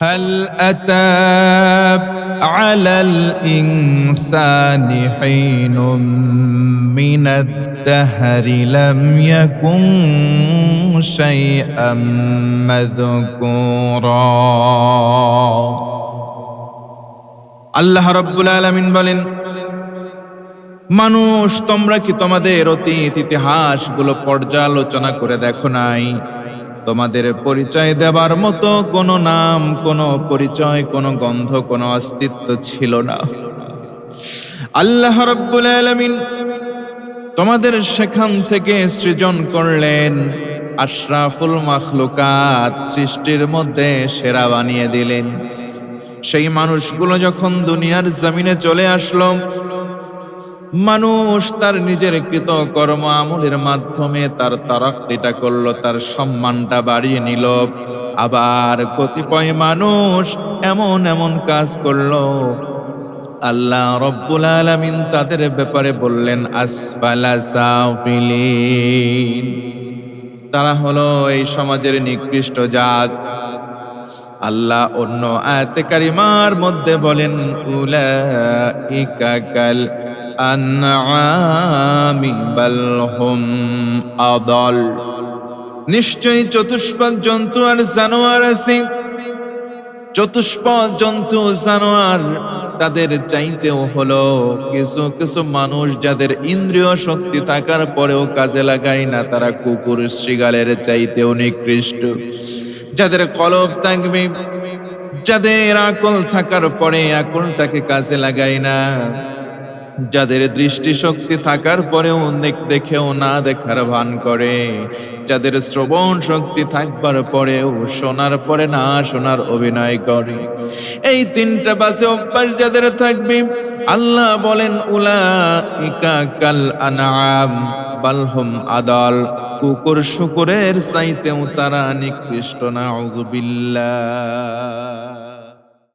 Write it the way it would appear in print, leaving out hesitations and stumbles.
هل أتى على الإنسان حين من الدهر لم يكن شيئا مذكورا আল্লাহ রাব্বুল আলামিন বলেন, মানুষ তোমরা কি তোমাদের অতীত ইতিহাসগুলো পর্যালোচনা করে দেখো নাই? তোমাদের পরিচয় দেবার মতো কোনো নাম, কোনো পরিচয়, কোনো গন্ধ, কোনো অস্তিত্ব ছিল না। আল্লাহ রাব্বুল আলামিন তোমাদের সেখান থেকে সৃজন করলেন, আশরাফুল মাখলুকাত, সৃষ্টির মধ্যে সেরা বানিয়ে দিলেন। সেই মানুষগুলো যখন দুনিয়ার জমিনে চলে আসলো, মানুষ তার নিজের কৃত কর্ম আমলের মাধ্যমে তার তারাক্কিটা করলো, তার সম্মানটা বাড়িয়ে নিল। আবার কতিপয় মানুষ এমন এমন কাজ করলো, আল্লাহ রব্বুল আলামিন তাদের ব্যাপারে বললেন আসফালা সাফিলিন, তারা হলো এই সমাজের নিকৃষ্ট জাত। আল্লাহ অন্য আয়াতে কারিমার মধ্যে বলেন উলাইকা কাল আনআমি বাল হুম আদাল, নিশ্চয়ই চতুষ্পদ জন্তু আর জানোয়ার আছে, চতুষ্পদ জন্তু জানোয়ার তাদের চাইতেও হলো কিছু কিছু মানুষ যাদের ইন্দ্রিয় শক্তি থাকার পরেও কাজে লাগায় না, তারা কুকুর শৃগালের চাইতেও নিকৃষ্ট। যাদের কলব থাকবে, যাদের আকল থাকার পরে আকলটাকে কাজে লাগায় না, যাদের দৃষ্টি শক্তি থাকার পরেও দেখেও না দেখার ভান করে, যাদের শ্রবণ শক্তি থাকবার পরেও শোনার পরে না শোনার অভিনয় করে, এই তিনটা বাজে অভ্যাস যাদের থাকবে, আল্লাহ বলেন উলাইকা কাল আনআম বাল হুম আদাল, কুকুর শুকুরের চাইতেও তারা নিকৃষ্ট। নাউযুবিল্লাহ।